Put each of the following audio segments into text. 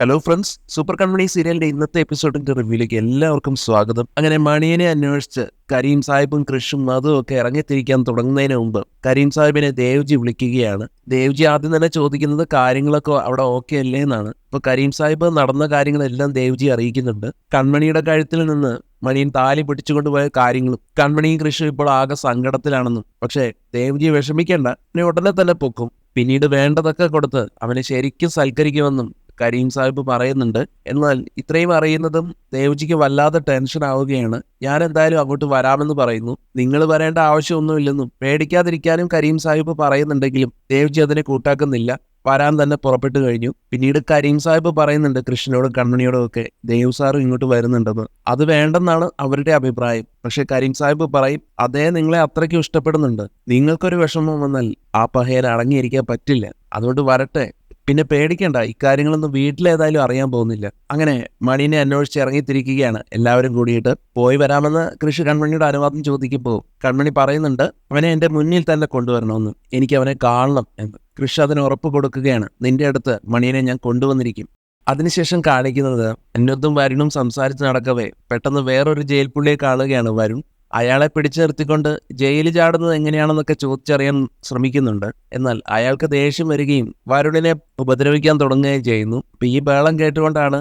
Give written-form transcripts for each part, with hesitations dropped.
Hello friends, super കൺമണി സീരിയലിന്റെ ഇന്നത്തെ എപ്പിസോഡിന്റെ റിവ്യൂയിലേക്ക് എല്ലാവർക്കും സ്വാഗതം. അങ്ങനെ മണിയനെ അന്വേഷിച്ച് കരീം സാഹിബും കൃഷും മധുവും ഒക്കെ ഇറങ്ങിത്തിരിക്കാൻ തുടങ്ങുന്നതിന് മുമ്പ് കരീം സാഹിബിനെ ദേവ്ജി വിളിക്കുകയാണ്. ദേവ്ജി ആദ്യം തന്നെ ചോദിക്കുന്നത് കാര്യങ്ങളൊക്കെ അവിടെ ഓക്കെ അല്ലേ എന്നാണ്. ഇപ്പൊ കരീം സാഹിബ് നടന്ന കാര്യങ്ങളെല്ലാം ദേവ്ജി അറിയിക്കുന്നുണ്ട്. കൺമണിയുടെ കഴുത്തിൽ നിന്ന് മണിയൻ താലി പിടിച്ചുകൊണ്ടുപോയ കാര്യങ്ങളും കൺമണിയും കൃഷും ഇപ്പോൾ ആകെ സങ്കടത്തിലാണെന്നും, പക്ഷേ ദേവ്ജി വിഷമിക്കേണ്ട, അവനെ ഉടനെ തന്നെ പൊക്കും, പിന്നീട് വേണ്ടതൊക്കെ കൊടുത്ത് അവനെ ശരിക്കും സൽക്കരിക്കുമെന്നും കരീം സാഹിബ് പറയുന്നുണ്ട്. എന്നാൽ ഇത്രയും അറിയുന്നതും ദേവ്ജിക്ക് വല്ലാതെ ടെൻഷൻ ആവുകയാണ്. ഞാൻ എന്തായാലും അങ്ങോട്ട് വരാമെന്ന് പറയുന്നു. നിങ്ങൾ വരേണ്ട ആവശ്യമൊന്നുമില്ലെന്നും പേടിക്കാതിരിക്കാനും കരീം സാഹിബ് പറയുന്നുണ്ടെങ്കിലും ദേവ്ജി അതിനെ കൂട്ടാക്കുന്നില്ല. വരാൻ തന്നെ പുറപ്പെട്ടു കഴിഞ്ഞു. പിന്നീട് കരീം സാഹിബ് പറയുന്നുണ്ട് കൃഷ്ണനോടും കൺമണിയോടും ഒക്കെ ദേവ് സാറും ഇങ്ങോട്ട് വരുന്നുണ്ടെന്ന്. അത് വേണ്ടെന്നാണ് അവരുടെ അഭിപ്രായം. പക്ഷെ കരീം സാഹിബ് പറയും, അതേ നിങ്ങളെ അത്രയ്ക്കും ഇഷ്ടപ്പെടുന്നുണ്ട്, നിങ്ങൾക്കൊരു വിഷമം വന്നാൽ ആ പഹയൻ അടങ്ങിയിരിക്കാൻ പറ്റില്ല, അതുകൊണ്ട് വരട്ടെ, പിന്നെ പേടിക്കണ്ട, ഇക്കാര്യങ്ങളൊന്നും വീട്ടിലേതായാലും അറിയാൻ പോകുന്നില്ല. അങ്ങനെ മണീനെ അന്വേഷിച്ച് ഇറങ്ങിത്തിരിക്കുകയാണ് എല്ലാവരും കൂടിയിട്ട്. പോയി വരാമെന്ന് കൃഷി കൺമണിയുടെ അനുവാദം ചോദിക്കുമ്പോൾ കൺമണി പറയുന്നുണ്ട് അവനെ എൻ്റെ മുന്നിൽ തന്നെ കൊണ്ടുവരണമെന്ന്, എനിക്ക് അവനെ കാണണം എന്ന്. കൃഷി അതിന് ഉറപ്പ് കൊടുക്കുകയാണ്. നിന്റെ അടുത്ത് മണീനെ ഞാൻ കൊണ്ടുവന്നിരിക്കും. അതിനുശേഷം കാണിക്കുന്നത് എന്നൊന്നും വരുണും സംസാരിച്ച് നടക്കവേ പെട്ടെന്ന് വേറൊരു ജയിൽ പുള്ളിയെ കാണുകയാണ് വരുൺ. അയാളെ പിടിച്ചു നിർത്തിക്കൊണ്ട് ജയിലിൽ ചാടുന്നത് എങ്ങനെയാണെന്നൊക്കെ ചോദിച്ചറിയാൻ ശ്രമിക്കുന്നുണ്ട്. എന്നാൽ അയാൾക്ക് ദേഷ്യം വരികയും വരുണിനെ ഉപദ്രവിക്കാൻ തുടങ്ങുകയും ചെയ്യുന്നു. അപ്പൊ ഈ ബഹളം കേട്ടുകൊണ്ടാണ്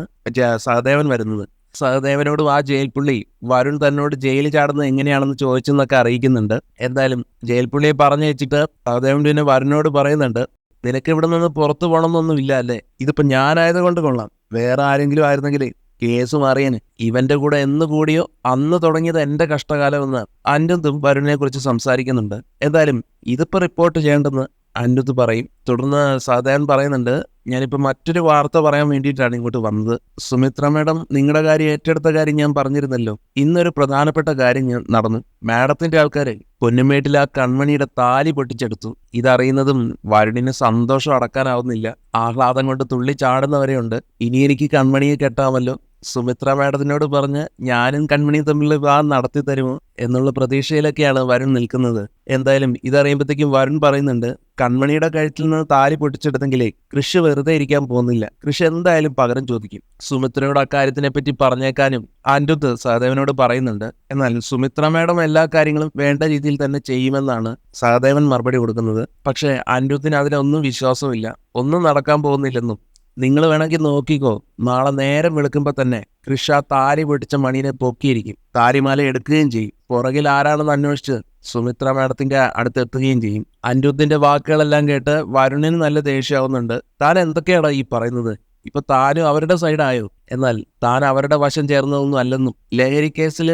സഹദേവൻ വരുന്നത്. സഹദേവനോടും ആ ജയിൽ പുള്ളി വരുൺ തന്നോട് ജയിലിൽ ചാടുന്നത് എങ്ങനെയാണെന്ന് ചോദിച്ചെന്നൊക്കെ അറിയിക്കുന്നുണ്ട്. എന്തായാലും ജയിൽ പുള്ളിയെ പറഞ്ഞു വെച്ചിട്ട് സഹദേവൻ പിന്നെ വരുണിനോട് പറയുന്നുണ്ട്, നിനക്ക് ഇവിടെ നിന്ന് പുറത്തു പോകണമെന്നൊന്നുമില്ല അല്ലേ, ഇതിപ്പോ ഞാനായത് കൊണ്ട് കൊള്ളാം, വേറെ ആരെങ്കിലും ആയിരുന്നെങ്കിൽ കേസ് മാറിയന്. ഇവന്റെ കൂടെ എന്ന് കൂടിയോ അന്ന് തുടങ്ങിയത് എന്റെ കഷ്ടകാലമെന്ന് അനിരുദ്ധും വരുണിനെ കുറിച്ച് സംസാരിക്കുന്നുണ്ട്. എന്തായാലും ഇതിപ്പോ റിപ്പോർട്ട് ചെയ്യേണ്ടെന്ന് അനിരുദ്ധ് പറയും. തുടർന്ന് സഹദേവൻ പറയുന്നുണ്ട്, ഞാനിപ്പോ മറ്റൊരു വാർത്ത പറയാൻ വേണ്ടിയിട്ടാണ് ഇങ്ങോട്ട് വന്നത്. സുമിത്ര മാഡം നിങ്ങളുടെ കാര്യം ഏറ്റെടുത്ത കാര്യം ഞാൻ പറഞ്ഞിരുന്നല്ലോ. ഇന്നൊരു പ്രധാനപ്പെട്ട കാര്യം നടന്നു. മാഡത്തിന്റെ ആൾക്കാര് പൊന്നുമേട്ടിൽ ആ കൺമണിയുടെ താലി പൊട്ടിച്ചെടുത്തു. ഇതറിയുന്നതും വരുണിന് സന്തോഷം അടക്കാനാവുന്നില്ല. ആഹ്ലാദം കൊണ്ട് തുള്ളി ചാടുന്നവരെയുണ്ട്. ഇനി എനിക്ക് കൺമണിയെ കെട്ടാമല്ലോ. സുമിത്ര മാഡത്തിനോട് പറഞ്ഞ് ഞാനും കൺമണിയും തമ്മിൽ വിവാഹം നടത്തി തരുമോ എന്നുള്ള പ്രതീക്ഷയിലൊക്കെയാണ് വരുൺ നിൽക്കുന്നത്. എന്തായാലും ഇതറിയുമ്പോഴത്തേക്കും വരുൺ പറയുന്നുണ്ട്, കൺമണിയുടെ കഴുത്തിൽ നിന്ന് താലി പൊട്ടിച്ചെടുത്തെങ്കിലേ കൃഷി വെറുതെ ഇരിക്കാൻ പോകുന്നില്ല, കൃഷി എന്തായാലും പകരം ചോദിക്കും. സുമിത്രയോട് അക്കാര്യത്തിനെ പറ്റി പറഞ്ഞേക്കാനും അനിരുദ്ധ് സഹദേവനോട് പറയുന്നുണ്ട്. എന്നാൽ സുമിത്ര മാഡം എല്ലാ കാര്യങ്ങളും വേണ്ട രീതിയിൽ തന്നെ ചെയ്യുമെന്നാണ് സഹദേവൻ മറുപടി കൊടുക്കുന്നത്. പക്ഷേ അനിരുദ്ധിന് അതിലൊന്നും വിശ്വാസമില്ല, ഒന്നും നടക്കാൻ പോകുന്നില്ലെന്നും. നിങ്ങൾ വേണമെങ്കിൽ നോക്കിക്കോ, നാളെ നേരം വെളുക്കുമ്പോൾ തന്നെ കൃഷ താലി പൊട്ടിച്ച മണീനെ പൊക്കിയിരിക്കും, താലിമാല എടുക്കുകയും ചെയ്യും, പുറകിൽ ആരാണെന്ന് അന്വേഷിച്ച് സുമിത്ര മാഡത്തിന്റെ അടുത്തെത്തുകയും ചെയ്യും. അനിരുദ്ധിന്റെ വാക്കുകളെല്ലാം കേട്ട് വരുണിന് നല്ല ദേഷ്യമാവുന്നുണ്ട്. താൻ എന്തൊക്കെയാണോ ഈ പറയുന്നത്? ഇപ്പൊ താനും അവരുടെ സൈഡായോ? എന്നാൽ താൻ അവരുടെ വശം ചേർന്നതൊന്നും അല്ലെന്നും, ലഹരി കേസിൽ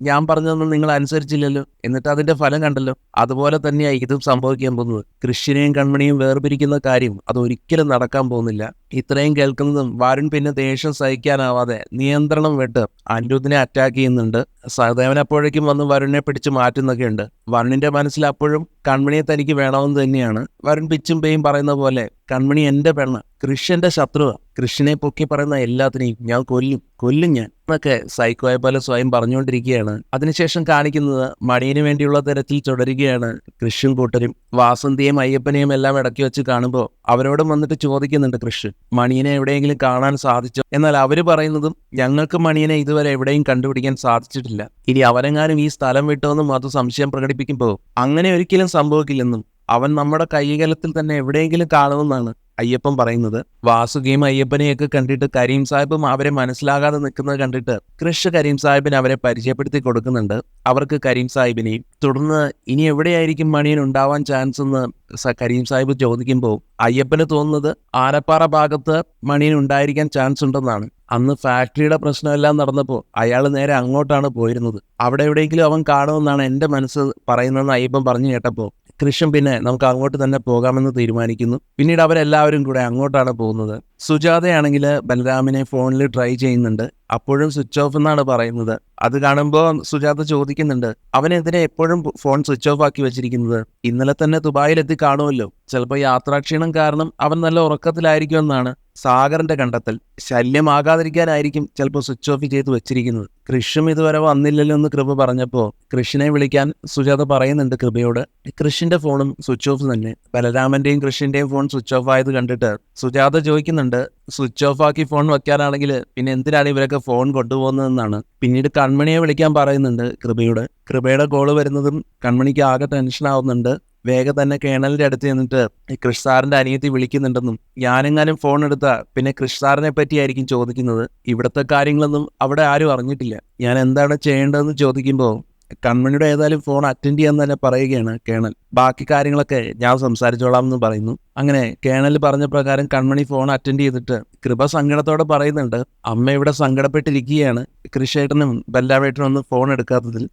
ഞാൻ പറഞ്ഞതൊന്നും നിങ്ങൾ അനുസരിച്ചില്ലല്ലോ, എന്നിട്ട് അതിന്റെ ഫലം കണ്ടല്ലോ, അതുപോലെ തന്നെയായി ഇതും സംഭവിക്കാൻ പോകുന്നത്. കൃഷിനെയും കൺമണിയും വേർപിരിക്കുന്ന കാര്യം അതൊരിക്കലും നടക്കാൻ പോകുന്നില്ല. ഇത്രയും കേൾക്കുന്നതും വരുൺ പിന്നെ ദേഷ്യം സഹിക്കാനാവാതെ നിയന്ത്രണം വിട്ട് അനിരുദ്ധിനെ അറ്റാക്ക് ചെയ്യുന്നുണ്ട്. സഹദേവൻ അപ്പോഴേക്കും വന്ന് വരുണിനെ പിടിച്ച് മാറ്റുന്നൊക്കെയുണ്ട്. വരുണിന്റെ മനസ്സിൽ അപ്പോഴും കൺമണിയെ തനിക്ക് വേണമെന്ന് തന്നെയാണ്. വരുൺ പിച്ചും പേയും പറയുന്ന പോലെ കൺമണി എന്റെ പെണ്ണ്, കൃഷി എന്റെ ശത്രുവ, കൃഷിനെ പൊക്കി പറയുന്ന എല്ലാത്തിനെയും ഞാൻ കൊല്ലും ഞാൻ എന്നൊക്കെ സൈക്കോയെ പോലെ സ്വയം പറഞ്ഞുകൊണ്ടിരിക്കുകയാണ്. അതിനുശേഷം കാണിക്കുന്നത് മണിയന് വേണ്ടിയുള്ള തിരച്ചിൽ തുടരുകയാണ്. കൃഷിയും കൂട്ടരും വാസന്തിയും അയ്യപ്പനെയും എല്ലാം ഇടയ്ക്ക് വെച്ച് കാണുമ്പോൾ അവരോടും വന്നിട്ട് ചോദിക്കുന്നുണ്ട് കൃഷി, മണിയനെ എവിടെയെങ്കിലും കാണാൻ സാധിച്ചോ? എന്നാൽ അവര് പറയുന്നതും ഞങ്ങൾക്ക് മണിയനെ ഇതുവരെ എവിടെയും കണ്ടുപിടിക്കാൻ സാധിച്ചിട്ടില്ല, ഇനി അവരെങ്ങാനും ഈ സ്ഥലം വിട്ടോന്നും അത് സംശയം പ്രകടിപ്പിക്കുമ്പോൾ അങ്ങനെ ഒരിക്കലും സംഭവിക്കില്ലെന്നും അവൻ നമ്മുടെ കൈകലത്തിൽ തന്നെ എവിടെയെങ്കിലും കാണുമെന്നാണ് അയ്യപ്പൻ പറയുന്നത്. വാസുകിയും അയ്യപ്പനെയൊക്കെ കണ്ടിട്ട് കരീം സാഹിബും അവരെ മനസ്സിലാകാതെ നിൽക്കുന്നത് കണ്ടിട്ട് കൃഷ് കരീം സാഹിബിനെ അവരെ പരിചയപ്പെടുത്തി കൊടുക്കുന്നുണ്ട്, അവർക്ക് കരീം സാഹിബിനെയും. തുടർന്ന് ഇനി എവിടെയായിരിക്കും മണിയൻ ഉണ്ടാവാൻ ചാൻസ് എന്ന് കരീം സാഹിബ് ചോദിക്കുമ്പോൾ അയ്യപ്പന് തോന്നുന്നത് ആനപ്പാറ ഭാഗത്ത് മണിയൻ ഉണ്ടായിരിക്കാൻ ചാൻസ് ഉണ്ടെന്നാണ്. അന്ന് ഫാക്ടറിയുടെ പ്രശ്നമെല്ലാം നടന്നപ്പോൾ അയാൾ നേരെ അങ്ങോട്ടാണ് പോയിരുന്നത്. അവിടെ എവിടെയെങ്കിലും അവൻ കാണുമെന്നാണ് എൻ്റെ മനസ്സ് പറയുന്നതെന്ന് അയ്യപ്പൻ പറഞ്ഞു കേട്ടപ്പോൾ കൃഷ്ണൻ പിന്നെ നമുക്ക് അങ്ങോട്ട് തന്നെ പോകാമെന്ന് തീരുമാനിക്കുന്നു. പിന്നീട് അവരെല്ലാവരും കൂടെ അങ്ങോട്ടാണ് പോകുന്നത്. സുജാതയാണെങ്കിൽ ബലരാമിനെ ഫോണിൽ ട്രൈ ചെയ്യുന്നുണ്ട്. അപ്പോഴും സ്വിച്ച് ഓഫ് എന്നാണ് പറയുന്നത്. അത് കാണുമ്പോൾ സുജാത ചോദിക്കുന്നുണ്ട്, അവനെന്തിനാ എപ്പോഴും ഫോൺ സ്വിച്ച് ഓഫ് ആക്കി വെച്ചിരിക്കുന്നത്? ഇന്നലെ തന്നെ ദുബായിലെത്തി കാണുമല്ലോ, ചിലപ്പോൾ യാത്രാക്ഷീണം കാരണം അവൻ നല്ല ഉറക്കത്തിലായിരിക്കുമെന്നാണ് സാഗറിന്റെ കണ്ടെത്തൽ ശല്യമാകാതിരിക്കാനായിരിക്കും ചിലപ്പോൾ സ്വിച്ച് ഓഫ് ചെയ്ത് വെച്ചിരിക്കുന്നത്. കൃഷും ഇതുവരെ വന്നില്ലല്ലോ എന്ന് കൃപ പറഞ്ഞപ്പോൾ കൃഷിനെ വിളിക്കാൻ സുജാത പറയുന്നുണ്ട് കൃപയോട്. കൃഷിന്റെ ഫോണും സ്വിച്ച് ഓഫ് തന്നെ. ബലരാമന്റെയും കൃഷിന്റെയും ഫോൺ സ്വിച്ച് ഓഫ് ആയത് കണ്ടിട്ട് സുജാത ചോദിക്കുന്നുണ്ട്, സ്വിച്ച് ഓഫ് ആക്കി ഫോൺ വെക്കാനാണെങ്കിൽ പിന്നെ എന്തിനാണ് ഇവരൊക്കെ ഫോൺ കൊണ്ടുപോകുന്നതെന്നാണ്. പിന്നീട് കൺമണിയെ വിളിക്കാൻ പറയുന്നുണ്ട് കൃപയോട്. കൃപയുടെ കോള് വരുന്നതും കൺമണിക്ക് ആകെ ടെൻഷൻ ആവുന്നുണ്ട്. വേഗം തന്നെ കേണലിന്റെ അടുത്ത് ചെന്നിട്ട് കൃഷ് സാറിന്റെ അനിയത്തി വിളിക്കുന്നുണ്ടെന്നും ഞാനെങ്ങാനും ഫോൺ എടുത്താ പിന്നെ കൃഷ് സാറിനെ പറ്റിയായിരിക്കും ചോദിക്കുന്നത്. ഇവിടുത്തെ കാര്യങ്ങളൊന്നും അവിടെ ആരും അറിഞ്ഞിട്ടില്ല. ഞാൻ എന്താണ് ചെയ്യേണ്ടതെന്ന് ചോദിക്കുമ്പോൾ കൺമണിയുടെ ഏതായാലും ഫോൺ അറ്റൻഡ് ചെയ്യാൻ തന്നെ പറയുകയാണ് കേണൽ. ബാക്കി കാര്യങ്ങളൊക്കെ ഞാൻ സംസാരിച്ചോളാം എന്ന് പറയുന്നു. അങ്ങനെ കേണൽ പറഞ്ഞ പ്രകാരം കൺമണി ഫോൺ അറ്റൻഡ് ചെയ്തിട്ട് കൃപ സങ്കടത്തോടെ പറയുന്നുണ്ട്, അമ്മ ഇവിടെ സങ്കടപ്പെട്ടിരിക്കുകയാണ്, കൃഷിയേട്ടനും ബല്ലാവേട്ടനും ഒന്നും ഫോൺ എടുക്കാത്തതിൽ.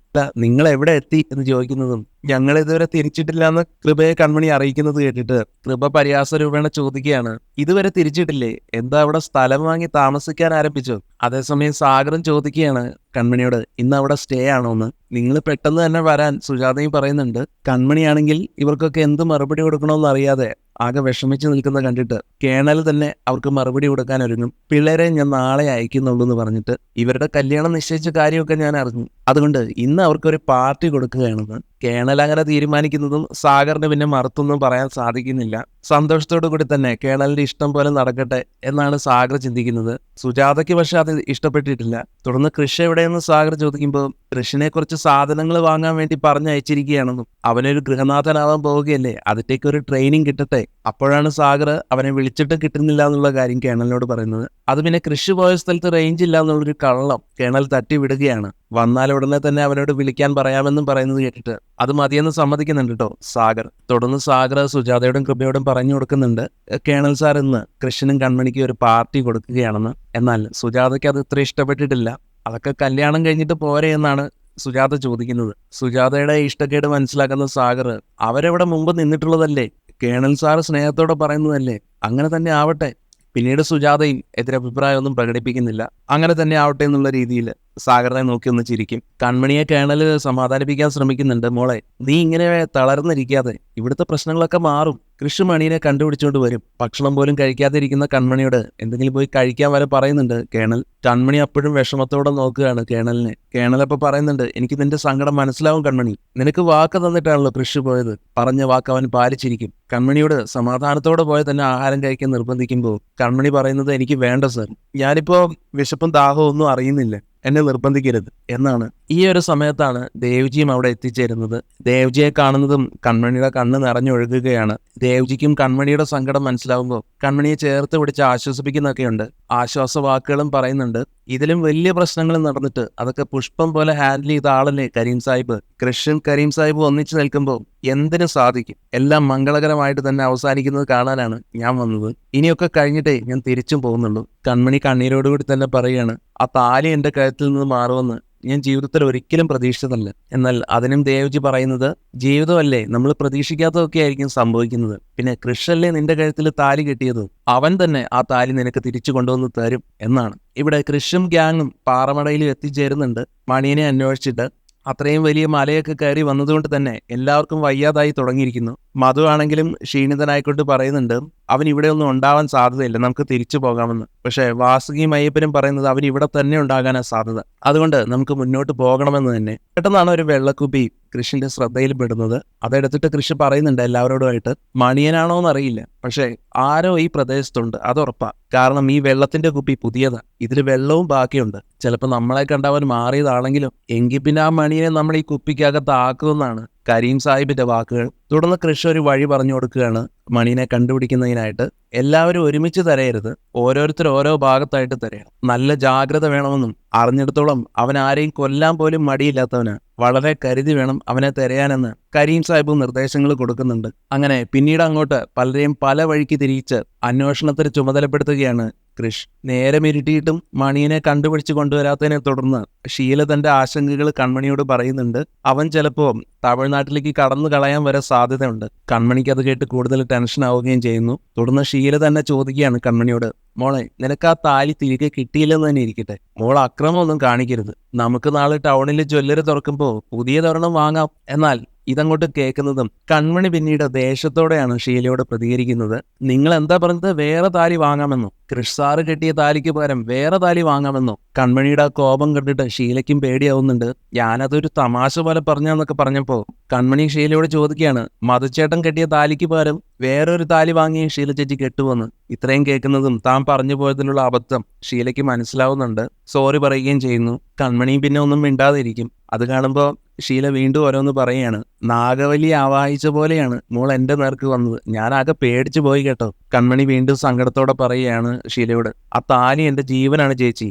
നിങ്ങൾ എവിടെ എത്തി എന്ന് ചോദിക്കുന്നതും ഞങ്ങൾ ഇതുവരെ തിരിച്ചിട്ടില്ല എന്ന് കൃപയെ കൺമണി അറിയിക്കുന്നത് കേട്ടിട്ട് കൃപ പരിഹാസ രൂപേണ ചോദിക്കുകയാണ്, ഇതുവരെ തിരിച്ചിട്ടില്ലേ? എന്താ അവിടെ സ്ഥലം വാങ്ങി താമസിക്കാൻ ആരംഭിച്ചോ? അതേസമയം സാഗറും ചോദിക്കുകയാണ് കൺമണിയോട്, ഇന്ന് അവിടെ സ്റ്റേ ആണോ എന്ന്. നിങ്ങൾ പെട്ടെന്ന് തന്നെ വരാൻ സുജാതയും പറയുന്നുണ്ട്. കൺമണിയാണെങ്കിൽ ഇവർക്കൊക്കെ എന്ത് മറുപടി കൊടുക്കണമെന്ന് അറിയാതെ ആകെ വിഷമിച്ച് നിൽക്കുന്ന കണ്ടിട്ട് കേണൽ തന്നെ അവർക്ക് മറുപടി കൊടുക്കാൻ ഒരുങ്ങും. പിള്ളേരെ ഞാൻ നാളെ അയക്കുന്നുള്ളൂ എന്ന് പറഞ്ഞിട്ട് ഇവരുടെ കല്യാണം നിശ്ചയിച്ച കാര്യമൊക്കെ ഞാൻ അറിഞ്ഞു, അതുകൊണ്ട് ഇന്ന് അവർക്കൊരു പാർട്ടി കൊടുക്കുകയാണെന്ന്. കേണൽ അങ്ങനെ തീരുമാനിക്കുന്നതും സാഗറിന് പിന്നെ മറുത്തൊന്നും പറയാൻ സാധിക്കുന്നില്ല. സന്തോഷത്തോടു കൂടി തന്നെ കേണലിന്റെ ഇഷ്ടം പോലെ നടക്കട്ടെ എന്നാണ് സാഗർ ചിന്തിക്കുന്നത്. സുജാതയ്ക്ക് പക്ഷെ അത് ഇഷ്ടപ്പെട്ടിട്ടില്ല. തുടർന്ന് കൃഷി എവിടെയെന്ന് സാഗർ ചോദിക്കുമ്പോൾ കൃഷിനെ കുറിച്ച് സാധനങ്ങൾ വാങ്ങാൻ വേണ്ടി പറഞ്ഞയച്ചിരിക്കുകയാണെന്നും അവനൊരു ഗൃഹനാഥനാവാൻ പോവുകയല്ലേ, അതിലേക്ക് ഒരു ട്രെയിനിങ് കിട്ടട്ടെ. അപ്പോഴാണ് സാഗർ അവനെ വിളിച്ചിട്ട് കിട്ടുന്നില്ല എന്നുള്ള കാര്യം കേണലിനോട് പറയുന്നത്. അത് പിന്നെ കൃഷി പോയ സ്ഥലത്ത് റേഞ്ച് ഇല്ല എന്നുള്ളൊരു കള്ളം കേണൽ തട്ടി വിടുകയാണ്. വന്നാൽ ഉടനെ തന്നെ അവനോട് വിളിക്കാൻ പറയാമെന്നും പറയുന്നത് കേട്ടിട്ട് അത് മതിയെന്ന് സമ്മതിക്കുന്നുണ്ട് കേട്ടോ സാഗർ. തുടർന്ന് സാഗർ സുജാതയോടും കൃപയോടും പറഞ്ഞു കൊടുക്കുന്നുണ്ട്, കേണൽ സാർ ഇന്ന് കൃഷ്ണനും കൺമണിക്ക് ഒരു പാർട്ടി കൊടുക്കുകയാണെന്ന്. എന്നാൽ സുജാതയ്ക്ക് അത് ഇത്ര ഇഷ്ടപ്പെട്ടിട്ടില്ല. അതൊക്കെ കല്യാണം കഴിഞ്ഞിട്ട് പോരെ എന്നാണ് സുജാത ചോദിക്കുന്നത്. സുജാതയുടെ ഇഷ്ടക്കേട് മനസ്സിലാക്കുന്ന സാഗർ, അവരവിടെ മുമ്പ് നിന്നിട്ടുള്ളതല്ലേ, കേണൽ സാർ സ്നേഹത്തോടെ പറയുന്നതല്ലേ, അങ്ങനെ തന്നെ ആവട്ടെ. പിന്നീട് സുജാതയും എതിരഭിപ്രായമൊന്നും പ്രകടിപ്പിക്കുന്നില്ല. അങ്ങനെ തന്നെ ആവട്ടെ എന്നുള്ള രീതിയിൽ സാഗറിനെ നോക്കി ഒന്ന് ചിരിക്കും. കൺമണിയെ കേണൽ സമാധാനിപ്പിക്കാൻ ശ്രമിക്കുന്നുണ്ട്. മോളെ, നീ ഇങ്ങനെ തളർന്നിരിക്കാതെ, ഇവിടുത്തെ പ്രശ്നങ്ങളൊക്കെ മാറും. കൃഷി മണിയെ കണ്ടുപിടിച്ചുകൊണ്ട് വരും. ഭക്ഷണം പോലും കഴിക്കാതെ ഇരിക്കുന്ന കൺമണിയോട് എന്തെങ്കിലും പോയി കഴിക്കാൻ വരെ പറയുന്നുണ്ട് കേണൽ. കൺമണി അപ്പോഴും വിഷമത്തോടെ നോക്കുകയാണ് കേണലിനെ. കേണലപ്പോൾ പറയുന്നുണ്ട്, എനിക്ക് നിന്റെ സങ്കടം മനസ്സിലാവും കൺമണി, നിനക്ക് വാക്ക് തന്നിട്ടാണല്ലോ കൃഷി പോയത്, പറഞ്ഞ വാക്ക് അവൻ പാലിച്ചിരിക്കും. കൺമണിയോട് സമാധാനത്തോടെ പോയി തന്നെ ആഹാരം കഴിക്കാൻ നിർബന്ധിക്കുമ്പോൾ കൺമണി പറയുന്നത്, എനിക്ക് വേണ്ട സർ, ഞാനിപ്പോ വിശപ്പും ദാഹവും ഒന്നും അറിയുന്നില്ല, എന്നെ നിർബന്ധിക്കരുത് എന്നാണ്. ഈ ഒരു സമയത്താണ് ദേവ്ജിയും അവിടെ എത്തിച്ചേരുന്നത്. ദേവ്ജിയെ കാണുന്നതും കൺമണിയുടെ കണ്ണ് നിറഞ്ഞൊഴുകുകയാണ്. ദേവ്ജിക്കും കൺമണിയുടെ സങ്കടം മനസ്സിലാവുമ്പോൾ കൺമണിയെ ചേർത്ത് പിടിച്ച് ആശ്വസിപ്പിക്കുന്നൊക്കെയുണ്ട്. ആശ്വാസവാക്കുകളും പറയുന്നുണ്ട്. ഇതിലും വലിയ പ്രശ്നങ്ങൾ നടന്നിട്ട് അതൊക്കെ പുഷ്പം പോലെ ഹാൻഡിൽ ചെയ്ത ആളല്ലേ കരീം സാഹിബ്. കൃഷ്ണൻ കരീം സാഹിബ് ഒന്നിച്ചു നിൽക്കുമ്പോൾ എന്തിനു സാധിക്കും. എല്ലാം മംഗളകരമായിട്ട് തന്നെ അവസാനിക്കുന്നത് കാണാനാണ് ഞാൻ വന്നത്. ഇനിയൊക്കെ കഴിഞ്ഞിട്ടേ ഞാൻ തിരിച്ചും പോകുന്നുള്ളൂ. കൺമണി കണ്ണീരോടുകൂടി തന്നെ പറയുകയാണ്, ആ താലി എൻ്റെ കഴുത്തിൽ നിന്ന് മാറുമെന്ന് ഞാൻ ജീവിതത്തിൽ ഒരിക്കലും പ്രതീക്ഷിച്ചതല്ല. എന്നാൽ അതിനും ദേവ്ജി പറയുന്നത്, ജീവിതമല്ലേ, നമ്മൾ പ്രതീക്ഷിക്കാത്തതൊക്കെ ആയിരിക്കും സംഭവിക്കുന്നത്. പിന്നെ കൃഷല്ലേ നിന്റെ കഴുത്തിൽ താലി കെട്ടിയത്, അവൻ തന്നെ ആ താലി നിനക്ക് തിരിച്ചു കൊണ്ടുവന്ന് തരും എന്നാണ്. ഇവിടെ കൃഷും ഗ്യാങ്ങും പാറമടയിലും എത്തിച്ചേരുന്നുണ്ട് മണിയനെ അന്വേഷിച്ചിട്ട്. അത്രയും വലിയ മലയൊക്കെ കയറി വന്നതുകൊണ്ട് തന്നെ എല്ലാവർക്കും വയ്യാതായി തുടങ്ങിയിരിക്കുന്നു. മധു ആണെങ്കിലും ക്ഷീണിതനായിക്കൊണ്ട് പറയുന്നുണ്ട്, അവൻ ഇവിടെ ഒന്നും ഉണ്ടാവാൻ സാധ്യതയില്ല, നമുക്ക് തിരിച്ചു പോകാമെന്ന്. പക്ഷേ വാസുകിയും അയ്യപ്പനും പറയുന്നത് അവൻ ഇവിടെ തന്നെ ഉണ്ടാകാനാണ് സാധ്യത, അതുകൊണ്ട് നമുക്ക് മുന്നോട്ട് പോകണമെന്ന് തന്നെ. പെട്ടെന്നാണ് ഒരു വെള്ളക്കുപ്പി കൃഷിന്റെ ശ്രദ്ധയിൽപ്പെടുന്നത്. അതെടുത്തിട്ട് കൃഷി പറയുന്നുണ്ട് എല്ലാവരോടുമായിട്ട്, മണിയനാണോ എന്നറിയില്ല, പക്ഷേ ആരോ ഈ പ്രദേശത്തുണ്ട്, അതുറപ്പാ. കാരണം ഈ വെള്ളത്തിന്റെ കുപ്പി പുതിയതാ, ഇതിൽ വെള്ളവും ബാക്കിയുണ്ട്. ചിലപ്പോൾ നമ്മളെ കണ്ടവൻ മാറിയതാണെങ്കിലും എങ്കിൽ പിന്നെ ആ മണിയെ നമ്മൾ ഈ കുപ്പിക്കകത്ത് ആക്കുമെന്നാണ് കരീം സാഹിബിന്റെ വാക്കുകൾ. തുടർന്ന് കൃഷി ഒരു വഴി പറഞ്ഞു കൊടുക്കുകയാണ് മണിനെ കണ്ടുപിടിക്കുന്നതിനായിട്ട്. എല്ലാവരും ഒരുമിച്ച് തരയരുത്, ഓരോരുത്തർ ഓരോ ഭാഗത്തായിട്ട് തരയണം. നല്ല ജാഗ്രത വേണമെന്നും അറിഞ്ഞിടത്തോളം അവൻ ആരെയും കൊല്ലാൻ പോലും മടിയില്ലാത്തവന്, വളരെ കരുതി വേണം അവനെ തിരയാനെന്ന് കരീം സാഹിബ് നിർദ്ദേശങ്ങൾ കൊടുക്കുന്നുണ്ട്. അങ്ങനെ പിന്നീട് അങ്ങോട്ട് പലരെയും പല വഴിക്ക് തിരിച്ച് അന്വേഷണത്തിന് ചുമതലപ്പെടുത്തുകയാണ് കൃഷ്. നേരം ഇരുട്ടിയിട്ടും മണിയനെ കണ്ടുപിടിച്ച് കൊണ്ടുവരാത്തതിനെ തുടർന്ന് ഷീല തന്റെ ആശങ്കകൾ കൺമണിയോട് പറയുന്നുണ്ട്. അവൻ ചിലപ്പോൾ തമിഴ്നാട്ടിലേക്ക് കടന്നു കളയാൻ വരെ സാധ്യതയുണ്ട്. കൺമണിക്ക് അത് കേട്ട് കൂടുതൽ ടെൻഷൻ ആവുകയും ചെയ്യുന്നു. തുടർന്ന് ഷീല തന്നെ ചോദിക്കുകയാണ് കൺമണിയോട്, മോളെ, നിനക്ക് ആ താലി തിരികെ കിട്ടിയില്ലെന്ന് തന്നെ ഇരിക്കട്ടെ, മോൾ അക്രമമൊന്നും കാണിക്കരുത്. നമുക്ക് നാളെ ടൗണിൽ ജ്വല്ലറി തുറക്കുമ്പോൾ പുതിയ തൊരെണ്ണം വാങ്ങാം. എന്നാൽ ഇതങ്ങോട്ട് കേൾക്കുന്നതും കൺമണി പിന്നീട് ദേഷ്യത്തോടെയാണ് ഷീലയോട് പ്രതികരിക്കുന്നത്. നിങ്ങൾ എന്താ പറഞ്ഞത്? വേറെ താലി വാങ്ങാമെന്നോ? കൃഷ് സാറ് കെട്ടിയ താലിക്ക് പകരം വേറെ താലി വാങ്ങാമെന്നോ? കൺമണിയുടെ ആ കോപം കണ്ടിട്ട് ഷീലയ്ക്കും പേടിയാവുന്നുണ്ട്. ഞാനതൊരു തമാശ പോലെ പറഞ്ഞാന്നൊക്കെ പറഞ്ഞപ്പോ കൺമണി ഷീലയോട് ചോദിക്കുകയാണ്, മധുച്ചേട്ടൻ കെട്ടിയ താലിക്ക് പകരം വേറൊരു താലി വാങ്ങി ഷീല ചേച്ചി കെട്ടുവന്ന്. ഇത്രയും കേൾക്കുന്നതും താൻ പറഞ്ഞു പോയതിലുള്ള അബദ്ധം ഷീലയ്ക്ക് മനസ്സിലാവുന്നുണ്ട്. സോറി പറയുകയും ചെയ്യുന്നു. കൺമണിയും പിന്നെ ഒന്നും മിണ്ടാതിരിക്കും. അത് കാണുമ്പോൾ ഷീല വീണ്ടും ഓരോന്ന് പറയാണ്. നാഗവല്ലി ആവാഹിച്ച പോലെയാണ് മോൾ എന്റെ നേർക്ക് വന്നത്. ഞാൻ ആകെ പേടിച്ചു പോയി കേട്ടോ. കൺമണി വീണ്ടും സങ്കടത്തോടെ പറയുകയാണ് ഷീലയോട്, ആ താലി എന്റെ ജീവനാണ് ചേച്ചി.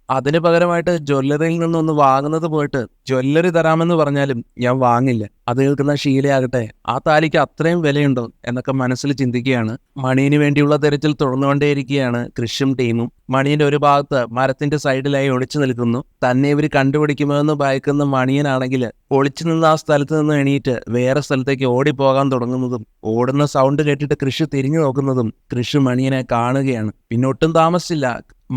അതിന് പകരമായിട്ട് ജ്വല്ലറിയിൽ നിന്നൊന്ന് വാങ്ങുന്നത് പോയിട്ട് ജ്വല്ലറി തരാമെന്ന് പറഞ്ഞാലും ഞാൻ വാങ്ങില്ല. അത് കേൾക്കുന്ന ഷീലയാകട്ടെ ആ താലിക്ക് അത്രയും വിലയുണ്ടോ എന്നൊക്കെ മനസ്സിൽ ചിന്തിക്കുകയാണ്. മണിയന് വേണ്ടിയുള്ള തെരച്ചിൽ തുടർന്നുകൊണ്ടേയിരിക്കുകയാണ് കൃഷും ടീമും. മണിയന്റെ ഒരു ഭാഗത്ത് മരത്തിന്റെ സൈഡിലായി ഒളിച്ചു നിൽക്കുന്നു. തന്നെ ഇവർ കണ്ടുപിടിക്കുമോ എന്ന് ഭയക്കുന്ന മണിയനാണെങ്കിൽ ഒളിച്ചു നിന്ന് ആ സ്ഥലത്ത് നിന്ന് എണീറ്റ് വേറെ സ്ഥലത്തേക്ക് ഓടിപ്പോകാൻ തുടങ്ങുന്നതും ഓടുന്ന സൗണ്ട് കേട്ടിട്ട് കൃഷി തിരിഞ്ഞു നോക്കുന്നതും കൃഷി മണിയനെ കാണുകയാണ്. പിന്നെ ഒട്ടും താമസിച്ചില്ല,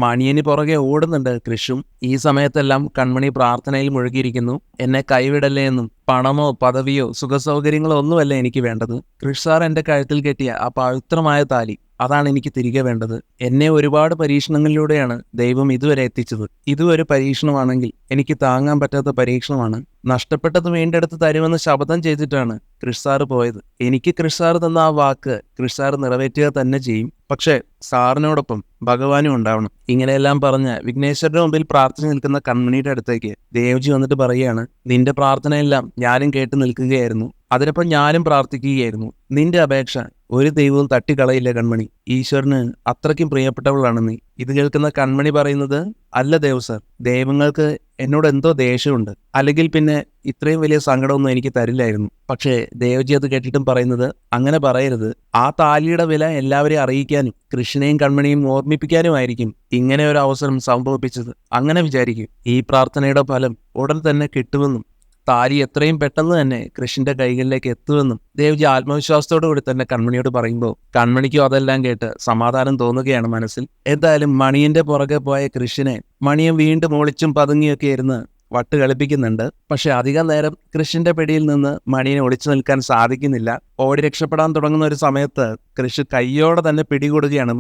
മണിയന് പുറകെ ഓടുന്നുണ്ട് കൃഷും. ഈ സമയത്തെല്ലാം കൺമണി പ്രാർത്ഥനയിൽ മുഴുകിയിരിക്കുന്നു. എന്നെ കൈവിടല്ലേ എന്നും പണമോ പദവിയോ സുഖസൗകര്യങ്ങളോ ഒന്നുമല്ല എനിക്ക് വേണ്ടത്. കൃഷ് സാർ എന്റെ കഴുത്തിൽ കെട്ടിയ ആ പവിത്രമായ താലി, അതാണ് എനിക്ക് തിരികെ വേണ്ടത്. എന്നെ ഒരുപാട് പരീക്ഷണങ്ങളിലൂടെയാണ് ദൈവം ഇതുവരെ എത്തിച്ചത്. ഇതും ഒരു പരീക്ഷണമാണെങ്കിൽ എനിക്ക് താങ്ങാൻ പറ്റാത്ത പരീക്ഷണമാണ്. നഷ്ടപ്പെട്ടത് വീണ്ടെടുത്ത് തരുമെന്ന് ശപഥം ചെയ്തിട്ടാണ് കൃഷ് സാറ് പോയത്. എനിക്ക് കൃഷ് സാറ് തന്ന ആ വാക്ക് കൃഷ് സാറ് നിറവേറ്റുക തന്നെ ചെയ്യും. പക്ഷേ സാറിനോടൊപ്പം ഭഗവാനും ഉണ്ടാവണം. ഇങ്ങനെയെല്ലാം പറഞ്ഞ് വിഘ്നേശ്വരന്റെ മുമ്പിൽ പ്രാർത്ഥിച്ചു നിൽക്കുന്ന കൺമണിയുടെ അടുത്തേക്ക് ദേവ്ജി വന്നിട്ട് പറയുകയാണ്, നിന്റെ പ്രാർത്ഥനയെല്ലാം ഞാനും കേട്ട് നിൽക്കുകയായിരുന്നു. അതിനൊപ്പം ഞാനും പ്രാർത്ഥിക്കുകയായിരുന്നു. നിന്റെ അപേക്ഷ ഒരു ദൈവവും തട്ടിക്കളയില്ല കൺമണി. ഈശ്വരന് അത്രയ്ക്കും പ്രിയപ്പെട്ടവളാണ് നീ. ഇത് കേൾക്കുന്ന കൺമണി പറയുന്നത്, അല്ല ദേവ് സാർ, ദൈവങ്ങൾക്ക് എന്നോട് എന്തോ ദേഷ്യമുണ്ട്, അല്ലെങ്കിൽ പിന്നെ ഇത്രയും വലിയ സങ്കടമൊന്നും എനിക്ക് തരില്ലായിരുന്നു. പക്ഷേ ദേവജി അത് കേട്ടിട്ടും പറയുന്നത്, അങ്ങനെ പറയരുത്. ആ താലിയുടെ വില എല്ലാവരെയും അറിയിക്കാനും കൃഷ്ണനെയും കൺമണിയും ഓർമ്മിപ്പിക്കാനുമായിരിക്കും ഇങ്ങനെ ഒരു അവസരം സംഭവിപ്പിച്ചത്. അങ്ങനെ വിചാരിക്കും. ഈ പ്രാർത്ഥനയുടെ ഫലം ഉടൻ തന്നെ കിട്ടുമെന്നും താലി എത്രയും പെട്ടെന്ന് തന്നെ കൃഷിന്റെ കൈകളിലേക്ക് എത്തുമെന്നും ദേവ്ജി ആത്മവിശ്വാസത്തോടു കൂടി തന്നെ കൺമണിയോട് പറയുമ്പോൾ കൺമണിക്കും അതെല്ലാം കേട്ട് സമാധാനം തോന്നുകയാണ് മനസ്സിൽ. എന്തായാലും മണിയന്റെ പുറകെ പോയ കൃഷിനെ മണിയൻ വീണ്ടും ഒളിച്ചും പതുങ്ങിയൊക്കെ ഇരുന്ന് വട്ട് കളിപ്പിക്കുന്നുണ്ട്. പക്ഷെ അധികം നേരം കൃഷിന്റെ പിടിയിൽ നിന്ന് മണിയനെ ഒളിച്ചു നിൽക്കാൻ സാധിക്കുന്നില്ല. ഓടി രക്ഷപ്പെടാൻ തുടങ്ങുന്ന ഒരു സമയത്ത് കൃഷി കയ്യോടെ തന്നെ പിടികൂടുകയാണ്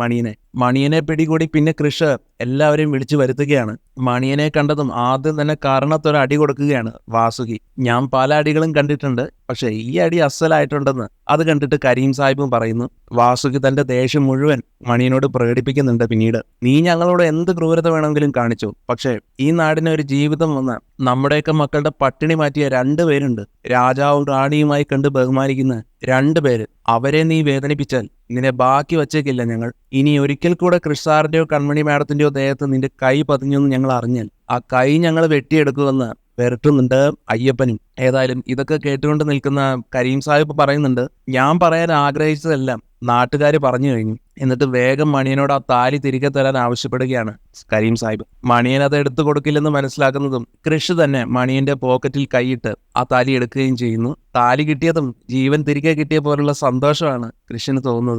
മണിയനെ പിടികൂടി പിന്നെ കൃഷി എല്ലാവരെയും വിളിച്ചു വരുത്തുകയാണ്. മണിയനെ കണ്ടതും ആദ്യം തന്നെ കാരണത്തൊരു അടി കൊടുക്കുകയാണ് വാസുകി. ഞാൻ പല അടികളും കണ്ടിട്ടുണ്ട്, പക്ഷെ ഈ അടി അസലായിട്ടുണ്ടെന്ന് അത് കണ്ടിട്ട് കരീം സാഹിബും പറയുന്നു. വാസുകി തന്റെ ദേഷ്യം മുഴുവൻ മണിയനോട് പ്രകടിപ്പിക്കുന്നുണ്ട്. പിന്നീട്, നീ ഞങ്ങളോട് എന്ത് ക്രൂരത വേണമെങ്കിലും കാണിച്ചു, പക്ഷെ ഈ നാടിന് ഒരു ജീവിതം വന്ന് നമ്മുടെയൊക്കെ മക്കളുടെ പട്ടിണി മാറ്റിയ 2 പേരുണ്ട്. രാജാവും റാണിയുമായി കണ്ട് ബഹുമാനിക്കുന്ന 2 പേര്. അവരെ നീ വേദനിപ്പിച്ചാൽ നിന്നെ ബാക്കി വച്ചേക്കില്ല ഞങ്ങൾ. ഇനി ഒരിക്കൽ കൂടെ കൃഷ് സാറിന്റെയോ കൺമണി മാഡത്തിന്റെയോ ദേഹത്ത് നിന്റെ കൈ പതിഞ്ഞെന്ന് ഞങ്ങൾ അറിഞ്ഞാൽ ആ കൈ ഞങ്ങൾ വെട്ടിയെടുക്കുമെന്ന് വരട്ടുന്നുണ്ട് അയ്യപ്പനും. ഏതായാലും ഇതൊക്കെ കേട്ടുകൊണ്ട് നിൽക്കുന്ന കരീം സാഹിബ് പറയുന്നുണ്ട്, ഞാൻ പറയാൻ ആഗ്രഹിച്ചതെല്ലാം നാട്ടുകാർ പറഞ്ഞു കഴിഞ്ഞു. എന്നിട്ട് വേഗം മണിയനോട് ആ താലി തിരികെ തരാൻ ആവശ്യപ്പെടുകയാണ് കരീം സാഹിബ്. മണിയൻ അത് എടുത്തു കൊടുക്കില്ലെന്ന് മനസ്സിലാക്കുന്നതും കൃഷി തന്നെ മണിയന്റെ പോക്കറ്റിൽ കൈയിട്ട് ആ താലി എടുക്കുകയും ചെയ്യുന്നു. താലി കിട്ടിയതും ജീവൻ തിരികെ കിട്ടിയ പോലുള്ള സന്തോഷമാണ് കൃഷിന് തോന്നുന്നത്.